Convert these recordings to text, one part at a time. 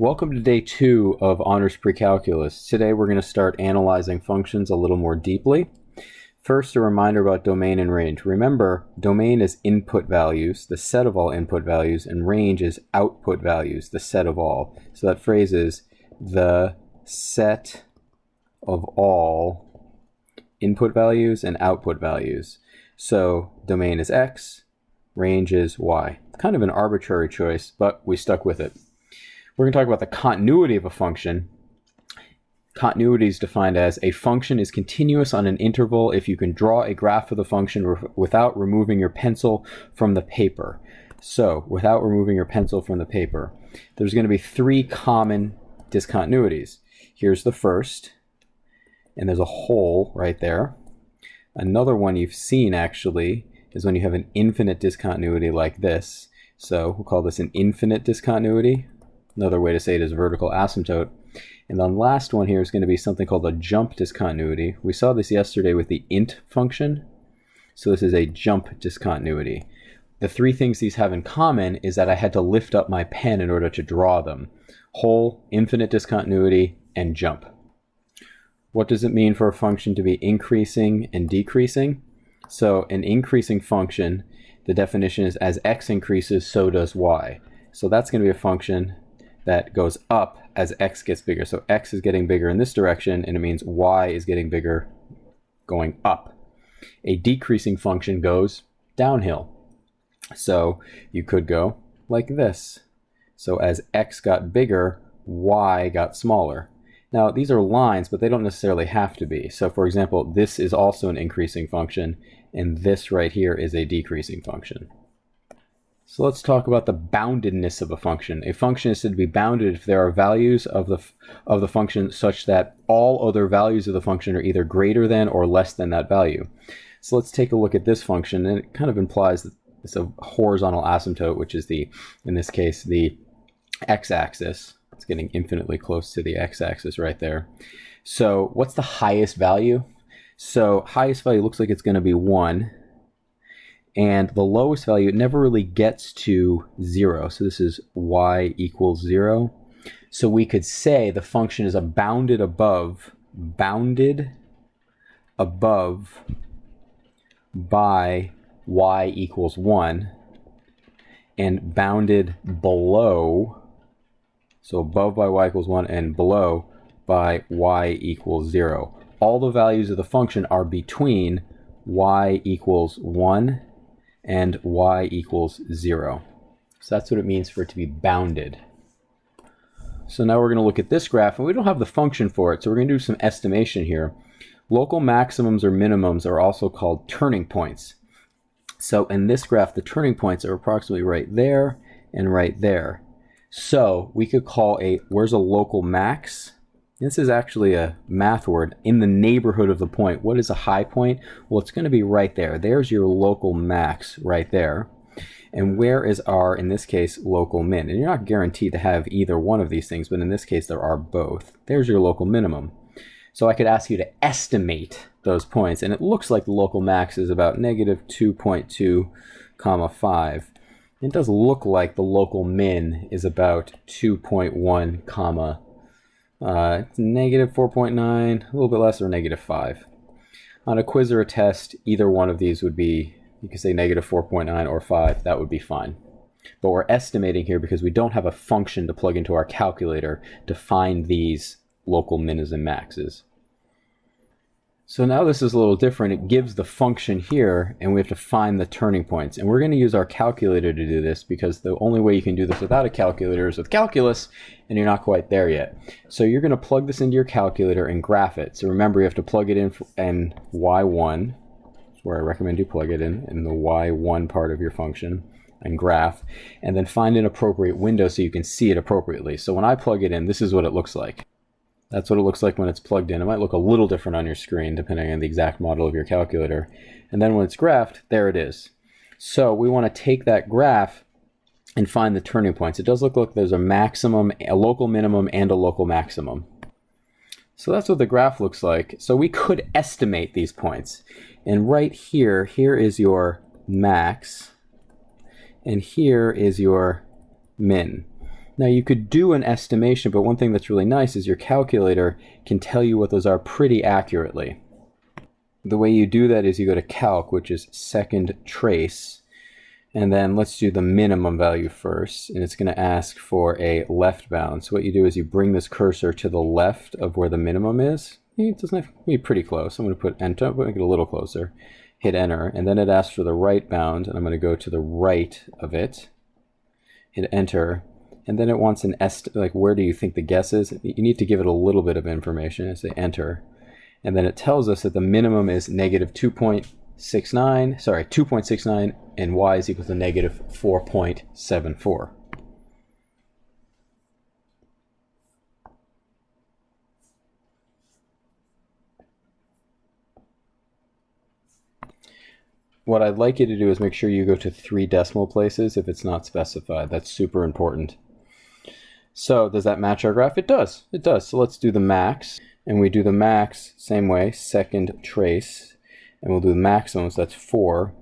Welcome to day 2 of Honors Precalculus. Today we're going to start analyzing functions a little more deeply. First, a reminder about domain and range. Remember, domain is input values, the set of all input values, and range is output values, the set of all. So that phrase is the set of all input values and output values. So domain is X, range is Y. Kind of an arbitrary choice, but we stuck with it. We're going to talk about the continuity of a function. Continuity is defined as a function is continuous on an interval if you can draw a graph of the function without removing your pencil from the paper. So, without removing your pencil from the paper, there's going to be 3 common discontinuities. Here's the first, and there's a hole right there. Another one you've seen actually is when you have an infinite discontinuity like this. So, we'll call this an infinite discontinuity. Another way to say it is vertical asymptote. And the last one here is going to be something called a jump discontinuity. We saw this yesterday with the int function. So this is a jump discontinuity. The 3 things these have in common is that I had to lift up my pen in order to draw them. Hole, infinite discontinuity, and jump. What does it mean for a function to be increasing and decreasing? So an increasing function, the definition is as x increases, so does y. So that's going to be a function that goes up as x gets bigger. So x is getting bigger in this direction, and it means y is getting bigger going up. A decreasing function goes downhill. So you could go like this. So as x got bigger, y got smaller. Now these are lines, but they don't necessarily have to be. So for example, this is also an increasing function, and this right here is a decreasing function. So let's talk about the boundedness of a function. A function is said to be bounded if there are values of the function such that all other values of the function are either greater than or less than that value. So let's take a look at this function, and it kind of implies that it's a horizontal asymptote, which is in this case, the x-axis. It's getting infinitely close to the x-axis right there. So what's the highest value? So highest value looks like it's going to be 1. And the lowest value, it never really gets to 0. So this is y equals 0. So we could say the function is bounded above by y equals 1, and bounded below, so above by y equals 1 and below by y equals 0. All the values of the function are between y equals 1 and y equals 0. So that's what it means for it to be bounded. So now we're going to look at this graph, and we don't have the function for it, so we're going to do some estimation here. Local maximums or minimums are also called turning points. So in this graph, the turning points are approximately right there and right there. So we could call where's a local max? This is actually a math word, in the neighborhood of the point. What is a high point? Well, it's going to be right there. There's your local max right there. And where is our, in this case, local min? And you're not guaranteed to have either one of these things, but in this case, there are both. There's your local minimum. So I could ask you to estimate those points, and it looks like the local max is about negative 2.2, 5. It does look like the local min is about 2.1, it's negative 4.9, a little bit less, or negative 5. On a quiz or a test, either one of these would be, you could say negative 4.9 or 5, that would be fine. But we're estimating here because we don't have a function to plug into our calculator to find these local minis and maxes. So now this is a little different. It gives the function here, and we have to find the turning points. And we're going to use our calculator to do this, because the only way you can do this without a calculator is with calculus, and you're not quite there yet. So you're going to plug this into your calculator and graph it. So remember, you have to plug it in y1, that's where I recommend you plug it in the y1 part of your function, and graph, and then find an appropriate window so you can see it appropriately. So when I plug it in, this is what it looks like. That's what it looks like when it's plugged in. It might look a little different on your screen depending on the exact model of your calculator. And then when it's graphed, there it is. So we want to take that graph and find the turning points. It does look like there's a maximum, a local minimum, and a local maximum. So that's what the graph looks like. So we could estimate these points. And right here is your max, and here is your min. Now you could do an estimation, but one thing that's really nice is your calculator can tell you what those are pretty accurately. The way you do that is you go to calc, which is second trace, and then let's do the minimum value first, and it's going to ask for a left bound. So what you do is you bring this cursor to the left of where the minimum is. It doesn't have to be pretty close. I'm going to put enter, make it a little closer, hit enter, and then it asks for the right bound, and I'm going to go to the right of it, hit enter, and then it wants an like where do you think the guess is? You need to give it a little bit of information. I say enter, and then it tells us that the minimum is negative 2.69, and y is equal to negative 4.74. What I'd like you to do is make sure you go to 3 decimal places if it's not specified. That's super important. So does that match our graph? It does. It does. So let's do the max. And we do the max same way, second trace. And we'll do the maximum, so that's 4.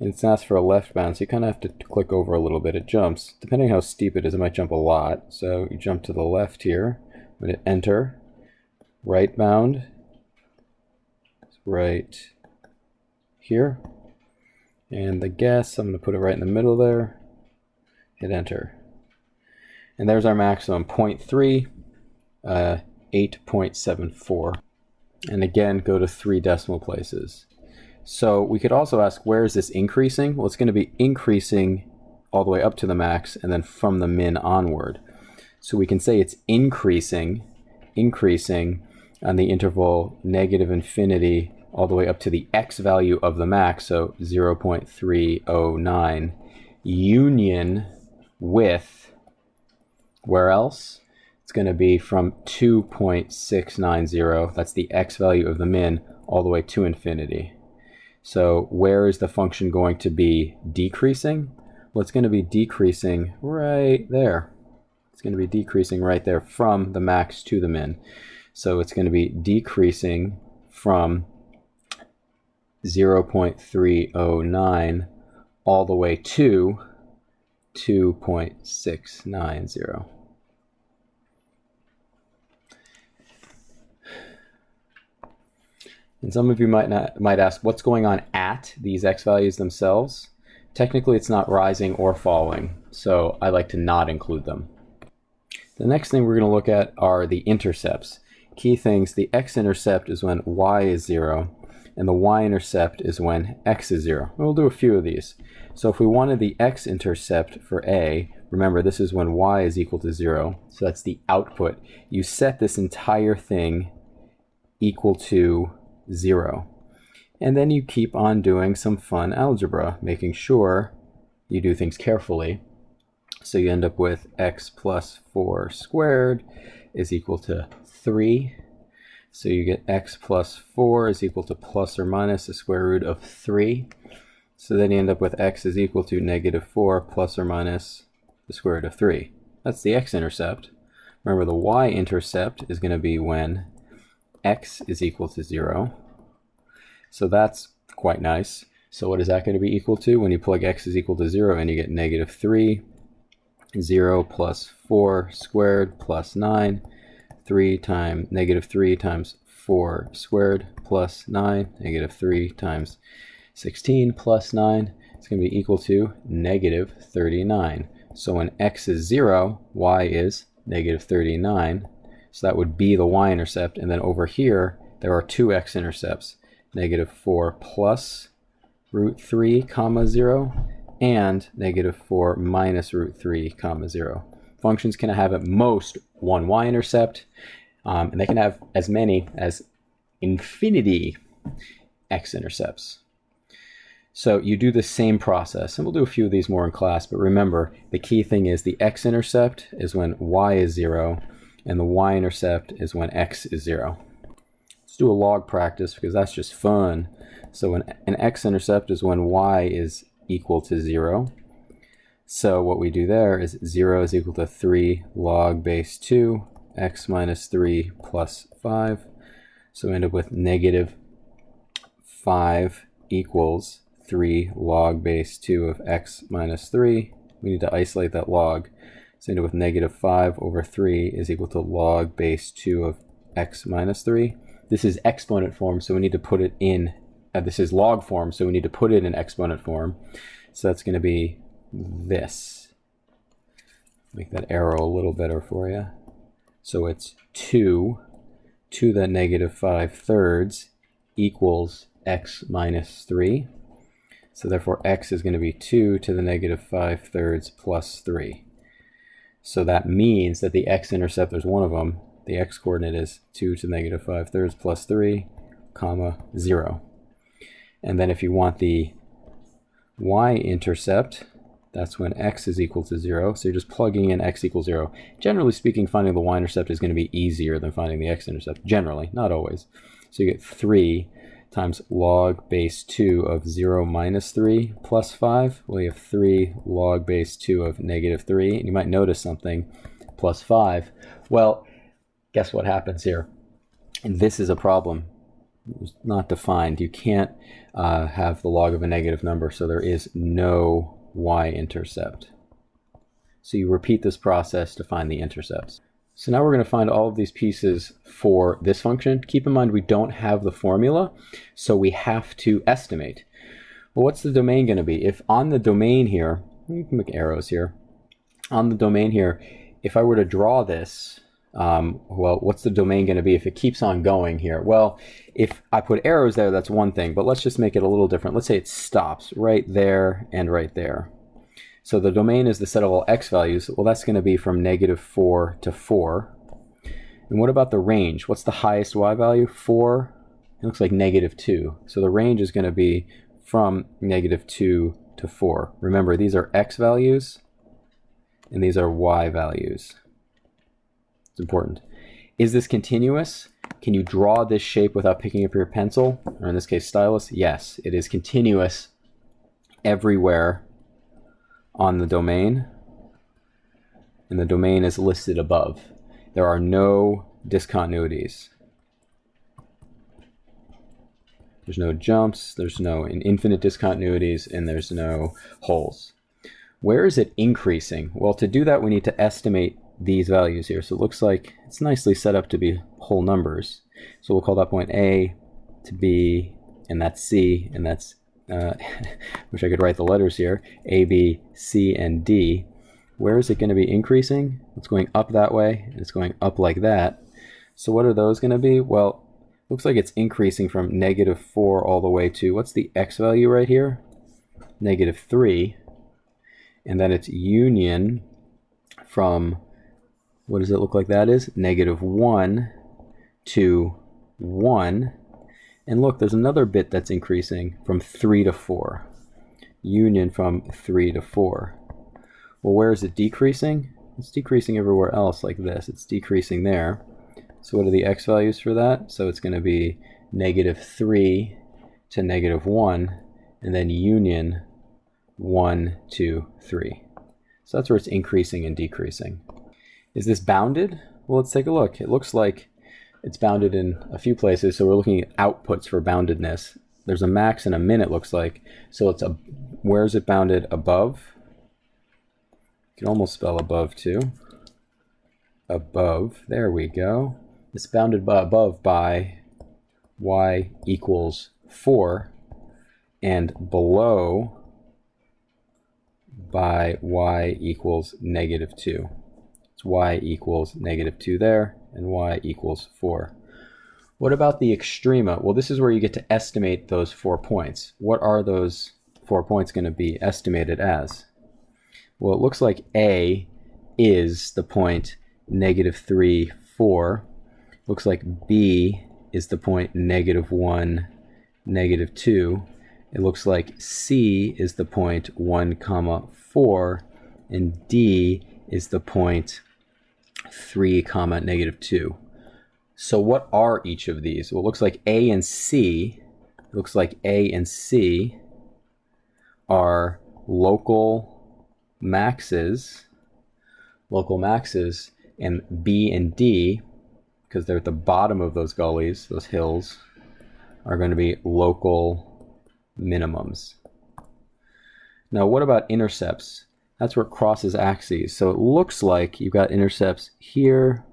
And it's asked for a left bound, so you kind of have to click over a little bit. It jumps. Depending on how steep it is, it might jump a lot. So you jump to the left here. I'm going to enter. Right bound. Right here. And the guess, I'm going to put it right in the middle there. Hit enter. And there's our maximum, 0.3, 8.74. And again, go to 3 decimal places. So we could also ask, where is this increasing? Well, it's going to be increasing all the way up to the max and then from the min onward. So we can say it's increasing on the interval negative infinity all the way up to the x value of the max, so 0.309, union with, where else? It's going to be from 2.690, that's the x value of the min, all the way to infinity. So where is the function going to be decreasing? Well, it's going to be decreasing right there. It's going to be decreasing right there from the max to the min. So it's going to be decreasing from 0.309 all the way to 2.690. And some of you might ask, what's going on at these x values themselves? Technically, it's not rising or falling, so I like to not include them. The next thing we're going to look at are the intercepts. Key things, the x-intercept is when y is 0, and the y-intercept is when x is 0. And we'll do a few of these. So if we wanted the x-intercept for A, remember this is when y is equal to 0, so that's the output. You set this entire thing equal to 0. And then you keep on doing some fun algebra, making sure you do things carefully. So you end up with x plus 4 squared is equal to 3. So you get x plus 4 is equal to plus or minus the square root of 3. So then you end up with x is equal to negative 4 plus or minus the square root of 3. That's the x-intercept. Remember, the y-intercept is going to be when x is equal to 0. So that's quite nice. So what is that going to be equal to? When you plug x is equal to 0 and you get negative 3, 0 plus 4 squared plus 9, 3 times negative 3 times 4 squared plus 9, negative 3 times 16 plus 9, it's going to be equal to negative 39. So when x is 0, y is negative 39. So that would be the y-intercept. And then over here, there are 2 x-intercepts, negative 4 plus root 3 comma 0 and negative 4 minus root 3 comma 0. Functions can have at most one y-intercept, and they can have as many as infinity x-intercepts. So you do the same process, and we'll do a few of these more in class, but remember, the key thing is the x-intercept is when y is 0, and the y-intercept is when x is 0. Let's do a log practice because that's just fun. So when an x-intercept is when y is equal to 0. So what we do there is 0 is equal to 3 log base 2, x minus 3 plus 5. So we end up with negative 5 equals 3 log base 2 of x minus 3. We need to isolate that log. So end up with negative 5 over 3 is equal to log base 2 of x minus 3. This is exponent form, so we need to put it in, this is log form, so we need to put it in exponent form. So that's going to be this. Make that arrow a little better for you. So it's 2 to the negative 5/3 equals x minus 3. So therefore x is going to be 2 to the negative 5/3 plus 3. So that means that the x-intercept, there's one of them, the x-coordinate is 2 to the negative 5/3 plus 3, comma, 0. And then if you want the y-intercept, that's when x is equal to 0. So you're just plugging in x equals 0. Generally speaking, finding the y-intercept is going to be easier than finding the x-intercept. Generally, not always. So you get 3 times log base 2 of 0 minus 3 plus 5. Well, you have 3 log base 2 of negative 3. And you might notice something, plus 5. Well, guess what happens here? And this is a problem. It's not defined. You can't have the log of a negative number, so there is no y-intercept. So you repeat this process to find the intercepts. So now we're going to find all of these pieces for this function. Keep in mind we don't have the formula, so we have to estimate. Well, what's the domain going to be? If on the domain here, you can make arrows here. On the domain here, if I were to draw this, well, what's the domain going to be if it keeps on going here? Well, if I put arrows there, that's one thing, but let's just make it a little different. Let's say it stops right there and right there. So the domain is the set of all x values. Well, that's going to be from negative 4 to 4. And what about the range? What's the highest y value? 4. It looks like negative 2. So the range is going to be from negative 2 to 4. Remember, these are x values, and these are y values. It's important. Is this continuous? Can you draw this shape without picking up your pencil, or in this case, stylus? Yes, it is continuous everywhere on the domain, and the domain is listed above. There are no discontinuities. There's no jumps, there's no infinite discontinuities, and there's no holes. Where is it increasing? Well, to do that, we need to estimate these values here. So it looks like it's nicely set up to be whole numbers. So we'll call that point A to B, and that's C, and that's wish I could write the letters here, A, B, C, and D. Where is it going to be increasing? It's going up that way, and it's going up like that. So what are those going to be? Well, looks like it's increasing from negative 4 all the way to, what's the x value right here? Negative 3. And then its union from, what does it look like that is? Negative 1 to 1. And look, there's another bit that's increasing from 3 to 4. Union from 3 to 4. Well, where is it decreasing? It's decreasing everywhere else like this. It's decreasing there. So what are the x values for that? So it's going to be negative 3 to negative 1, and then union 1 to 3. So that's where it's increasing and decreasing. Is this bounded? Well, let's take a look. It looks like it's bounded in a few places, so we're looking at outputs for boundedness. There's a max and a min, it looks like. So it's where is it bounded? Above. You can almost spell above too. Above, there we go. It's bounded by above by y equals 4, and below by y equals negative 2. It's y equals negative 2 there, and y equals 4. What about the extrema? Well, this is where you get to estimate those 4 points. What are those 4 points going to be estimated as? Well, it looks like A is the point negative 3, 4. Looks like B is the point negative 1, negative 2. It looks like C is the point 1, 4, and D is the point 3, negative 2. So what are each of these? Well, it looks like A and C are local maxes, and B and D, because they're at the bottom of those gullies, those hills, are going to be local minimums. Now, what about intercepts? That's where it crosses axes. So it looks like you've got intercepts here,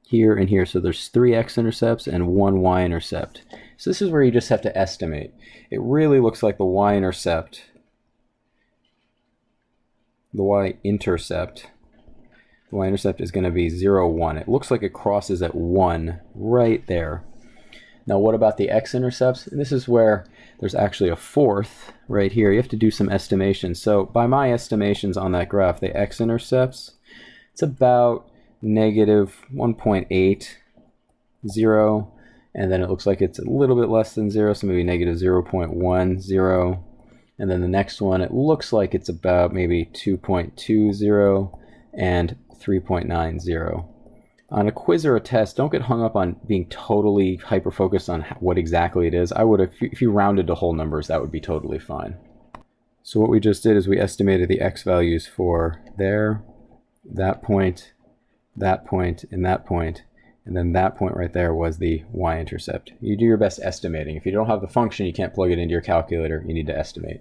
here, and here. So there's 3 x-intercepts and 1 y-intercept. So this is where you just have to estimate. It really looks like the y-intercept, the y-intercept is going to be 0, 1. It looks like it crosses at 1 right there. Now what about the x-intercepts? And this is where there's actually a 4th right here. You have to do some estimation. So by my estimations on that graph, the x-intercepts, it's about negative 1.8, 0, and then it looks like it's a little bit less than 0, so maybe negative 0.1, 0. And then the next one, it looks like it's about maybe 2.20 and 3.90. On a quiz or a test, don't get hung up on being totally hyper-focused on what exactly it is. I would, if you rounded to whole numbers, that would be totally fine. So what we just did is we estimated the x values for there, that point, and that point, and then that point right there was the y-intercept. You do your best estimating. If you don't have the function, you can't plug it into your calculator. You need to estimate.